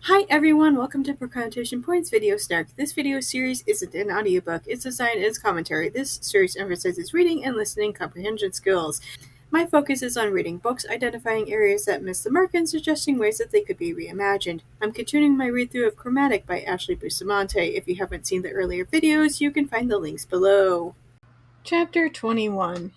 Hi everyone, welcome to Procrastination Points Video Snark. This video series isn't an audiobook, it's designed as commentary. This series emphasizes reading and listening comprehension skills. My focus is on reading books, identifying areas that miss the mark, and suggesting ways that they could be reimagined. I'm continuing my read-through of Chromatic by Ashley Bustamante. If you haven't seen the earlier videos, you can find the links below. Chapter 21.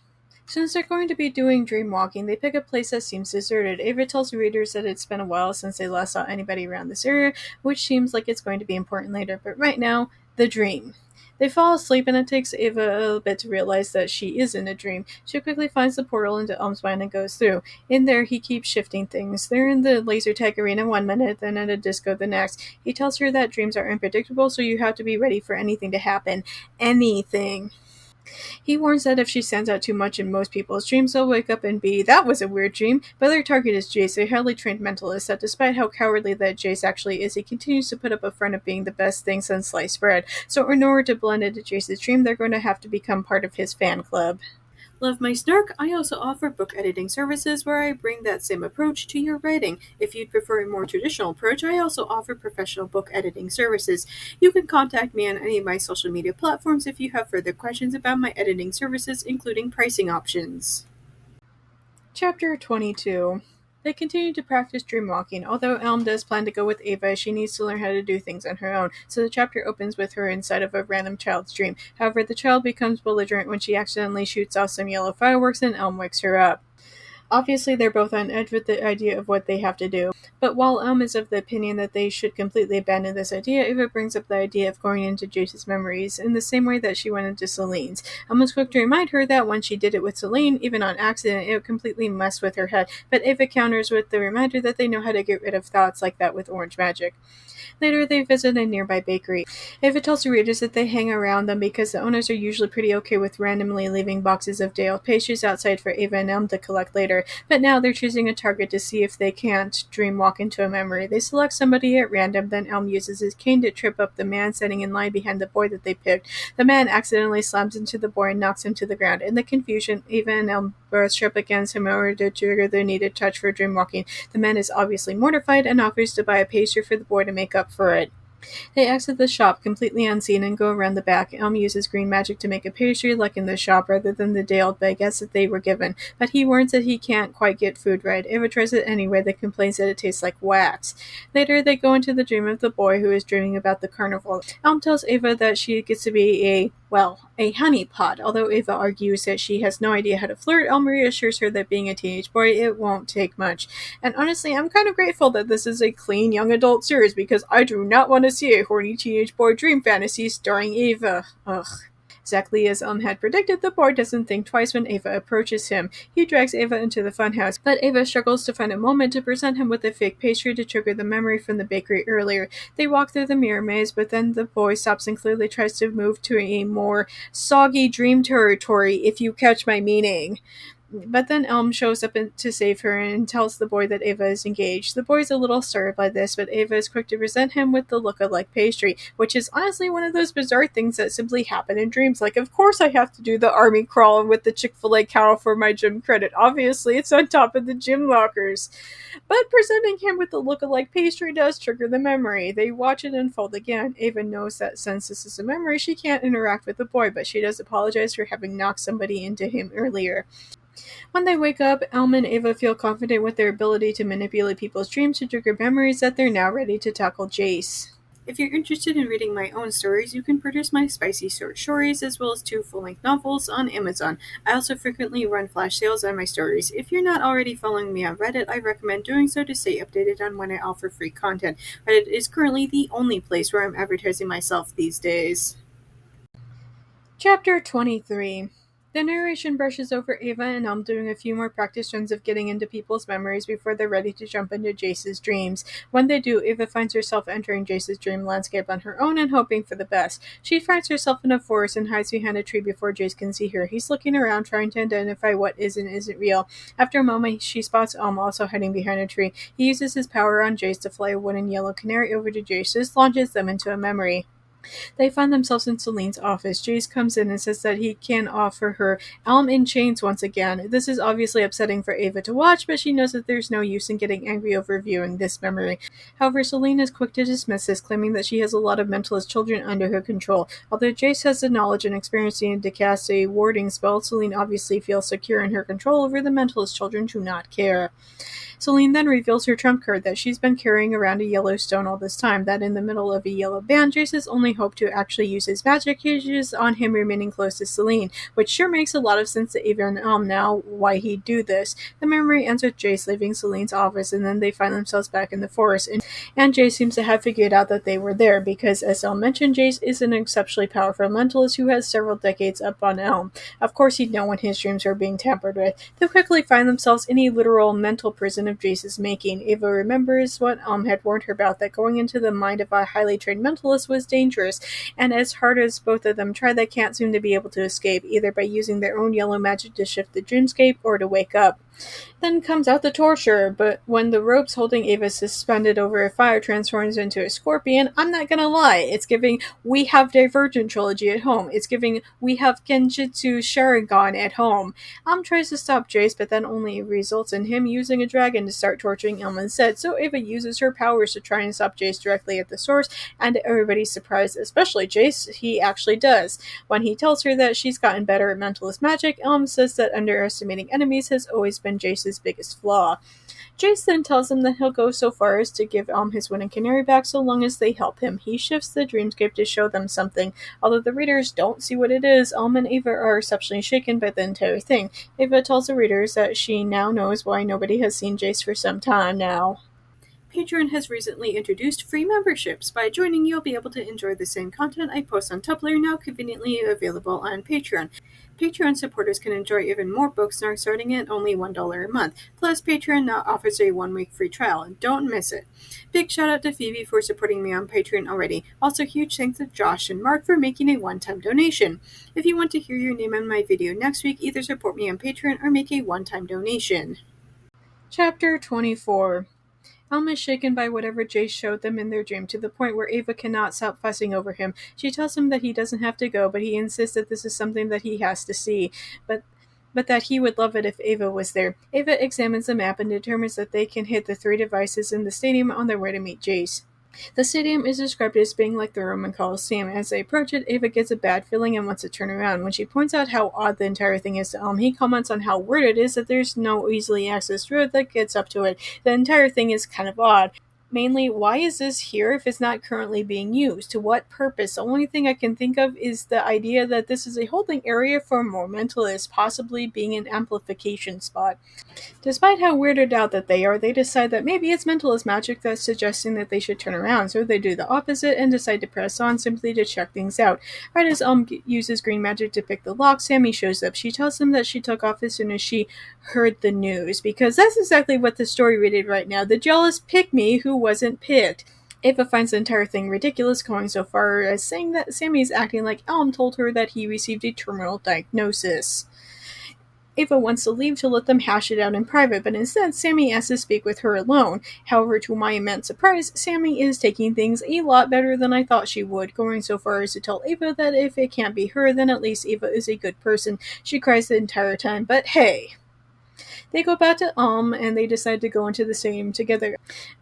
Since they're going to be doing dream walking, they pick a place that seems deserted. Ava tells readers that it's been a while since they last saw anybody around this area, which seems like it's going to be important later, but right now, the dream. They fall asleep, and it takes Ava a little bit to realize that she is in a dream. She quickly finds the portal into Elm's mind and goes through. In there, he keeps shifting things. They're in the laser tag arena 1 minute, then at a disco the next. He tells her that dreams are unpredictable, so you have to be ready for anything to happen. Anything. He warns that if she stands out too much in most people's dreams, they'll wake up and be, "That was a weird dream," but their target is Jace, a highly trained mentalist that despite how cowardly that Jace actually is, he continues to put up a front of being the best thing since sliced bread. So in order to blend into Jace's dream, they're going to have to become part of his fan club. Love my Snark? I also offer book editing services where I bring that same approach to your writing. If you'd prefer a more traditional approach, I also offer professional book editing services. You can contact me on any of my social media platforms if you have further questions about my editing services, including pricing options. Chapter 22. They continue to practice dreamwalking, although Elm does plan to go with Ava. She needs to learn how to do things on her own, so the chapter opens with her inside of a random child's dream. However, the child becomes belligerent when she accidentally shoots off some yellow fireworks and Elm wakes her up. Obviously, they're both on edge with the idea of what they have to do. But while Elm is of the opinion that they should completely abandon this idea, Ava brings up the idea of going into Jace's memories in the same way that she went into Celine's. Elm is quick to remind her that when she did it with Celine, even on accident, it completely messed with her head. But Ava counters with the reminder that they know how to get rid of thoughts like that with orange magic. Later, they visit a nearby bakery. Ava tells the readers that they hang around them because the owners are usually pretty okay with randomly leaving boxes of day-old pastries outside for Ava and Elm to collect later, but now they're choosing a target to see if they can't dream walk into a memory. They select somebody at random, then Elm uses his cane to trip up the man standing in line behind the boy that they picked. The man accidentally slams into the boy and knocks him to the ground. In the confusion, Ava and Elm brush up against him in order to trigger the needed touch for dream walking. The man is obviously mortified and offers to buy a pastry for the boy to make up for it. They exit the shop completely unseen and go around the back. Elm uses green magic to make a pastry like in the shop rather than the day-old baguettes that they were given, but he warns that he can't quite get food right. Ava tries it anyway, that complains that it tastes like wax. Later, they go into the dream of the boy who is dreaming about the carnival. Elm tells Ava that she gets to be a honeypot. Although Ava argues that she has no idea how to flirt, Elm reassures her that being a teenage boy, it won't take much. And honestly, I'm kind of grateful that this is a clean young adult series because I do not want to see a horny teenage boy dream fantasy starring Ava. Ugh. Exactly as Elm had predicted, the boy doesn't think twice when Ava approaches him. He drags Ava into the funhouse, but Ava struggles to find a moment to present him with a fake pastry to trigger the memory from the bakery earlier. They walk through the mirror maze, but then the boy stops and clearly tries to move to a more soggy dream territory, if you catch my meaning. But then Elm shows up to save her and tells the boy that Ava is engaged. The boy's a little stirred by this, but Ava is quick to resent him with the look-alike pastry, which is honestly one of those bizarre things that simply happen in dreams. Like, of course I have to do the army crawl with the Chick-fil-A cow for my gym credit. Obviously, it's on top of the gym lockers. But presenting him with the look-alike pastry does trigger the memory. They watch it unfold again. Ava knows that since this is a memory, she can't interact with the boy, but she does apologize for having knocked somebody into him earlier. When they wake up, Elm and Ava feel confident with their ability to manipulate people's dreams to trigger memories that they're now ready to tackle Jace. If you're interested in reading my own stories, you can purchase my spicy short stories as well as 2 full-length novels on Amazon. I also frequently run flash sales on my stories. If you're not already following me on Reddit, I recommend doing so to stay updated on when I offer free content. Reddit is currently the only place where I'm advertising myself these days. Chapter 23. The narration brushes over Ava and Elm doing a few more practice runs of getting into people's memories before they're ready to jump into Jace's dreams. When they do, Ava finds herself entering Jace's dream landscape on her own and hoping for the best. She finds herself in a forest and hides behind a tree before Jace can see her. He's looking around trying to identify what is and isn't real. After a moment, she spots Elm also hiding behind a tree. He uses his power on Jace to fly a wooden yellow canary over to Jace. This launches them into a memory. They find themselves in Celine's office. Jace comes in and says that he can offer her Elm in chains once again. This is obviously upsetting for Ava to watch, but she knows that there's no use in getting angry over viewing this memory. However, Celine is quick to dismiss this, claiming that she has a lot of mentalist children under her control. Although Jace has the knowledge and experience to cast a warding spell, Celine obviously feels secure in her control over the mentalist children to not care. Celine then reveals her trump card that she's been carrying around a yellow stone all this time, that in the middle of a yellow band, Jace's only hope to actually use his magic hinges on him remaining close to Celine, which sure makes a lot of sense to Ava and Elm now why he'd do this. The memory ends with Jace leaving Celine's office, and then they find themselves back in the forest, and Jace seems to have figured out that they were there, because as Elm mentioned, Jace is an exceptionally powerful mentalist who has several decades up on Elm. Of course he'd know when his dreams were being tampered with. They quickly find themselves in a literal mental prison of Jace's making. Ava remembers what Elm had warned her about, that going into the mind of a highly trained mentalist was dangerous, and as hard as both of them try, they can't seem to be able to escape, either by using their own yellow magic to shift the dreamscape or to wake up. Then comes out the torture, but when the ropes holding Ava suspended over a fire transforms into a scorpion, I'm not gonna lie, it's giving we have Divergent trilogy at home. It's giving we have Genjutsu Sharingan at home. Tries to stop Jace, but then only results in him using a dragon to start torturing Elm instead, so Ava uses her powers to try and stop Jace directly at the source, and to everybody's surprise, especially Jace, he actually does. When he tells her that she's gotten better at mentalist magic, Elm says that underestimating enemies has always been Jace's biggest flaw. Jace then tells him that he'll go so far as to give Elm his winning canary back so long as they help him. He shifts the dreamscape to show them something. Although the readers don't see what it is, Elm and Ava are exceptionally shaken by the entire thing. Ava tells the readers that she now knows why nobody has seen Jace for some time now. Patreon has recently introduced free memberships. By joining, you'll be able to enjoy the same content I post on Tumblr, now conveniently available on Patreon. Patreon supporters can enjoy even more books starting at only $1 a month. Plus, Patreon now offers a 1-week free trial. Don't miss it. Big shout out to Phoebe for supporting me on Patreon already. Also, huge thanks to Josh and Mark for making a one-time donation. If you want to hear your name in my video next week, either support me on Patreon or make a one-time donation. Chapter 24. Elm is shaken by whatever Jace showed them in their dream, to the point where Ava cannot stop fussing over him. She tells him that he doesn't have to go, but he insists that this is something that he has to see. But that he would love it if Ava was there. Ava examines the map and determines that they can hit the 3 devices in the stadium on their way to meet Jace. The stadium is described as being like the Roman Colosseum. As they approach it, Ava gets a bad feeling and wants to turn around. When she points out how odd the entire thing is to Elm, he comments on how weird it is that there's no easily accessed road that gets up to it. The entire thing is kind of odd. Mainly, why is this here if it's not currently being used? To what purpose? The only thing I can think of is the idea that this is a holding area for more mentalists, possibly being an amplification spot. Despite how weirded out that they are, they decide that maybe it's mentalist magic that's suggesting that they should turn around, so they do the opposite and decide to press on simply to check things out. Right as uses green magic to pick the lock, Sammy shows up. She tells him that she took off as soon as she heard the news, because that's exactly what the story readed right now. The jealous pick-me who wasn't picked. Ava finds the entire thing ridiculous, going so far as saying that Sammy is acting like Elm told her that he received a terminal diagnosis. Ava wants to leave to let them hash it out in private, but instead Sammy asks to speak with her alone. However, to my immense surprise, Sammy is taking things a lot better than I thought she would, going so far as to tell Ava that if it can't be her, then at least Ava is a good person. She cries the entire time, but hey. They go back to Elm, and they decide to go into the stadium together.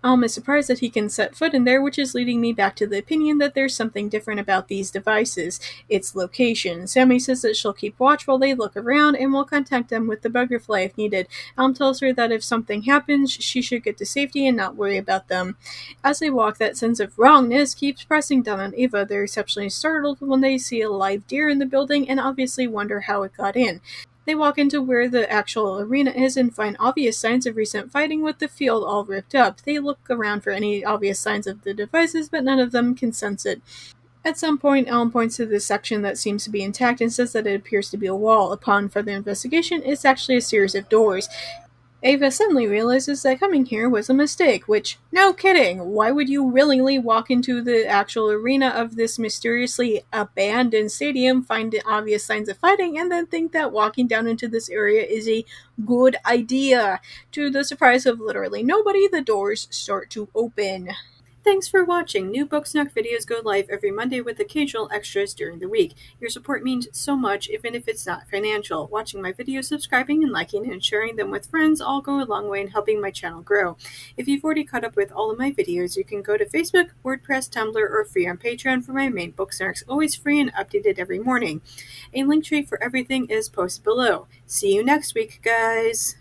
Elm is surprised that he can set foot in there, which is leading me back to the opinion that there's something different about these devices. Its location. Sammy says that she'll keep watch while they look around, and will contact them with the butterfly if needed. Elm tells her that if something happens, she should get to safety and not worry about them. As they walk, that sense of wrongness keeps pressing down on Ava. They're exceptionally startled when they see a live deer in the building, and obviously wonder how it got in. They walk into where the actual arena is and find obvious signs of recent fighting with the field all ripped up. They look around for any obvious signs of the devices, but none of them can sense it. At some point, Elm points to the section that seems to be intact and says that it appears to be a wall. Upon further investigation, it's actually a series of doors. Ava suddenly realizes that coming here was a mistake, which, no kidding, why would you willingly walk into the actual arena of this mysteriously abandoned stadium, find obvious signs of fighting, and then think that walking down into this area is a good idea? To the surprise of literally nobody, the doors start to open. Thanks for watching. New Book Snark videos go live every Monday with occasional extras during the week. Your support means so much, even if it's not financial. Watching my videos, subscribing, and liking and sharing them with friends all go a long way in helping my channel grow. If you've already caught up with all of my videos, you can go to Facebook, WordPress, Tumblr, or free on Patreon for my main Book Snarks, always free and updated every morning. A link tree for everything is posted below. See you next week, guys!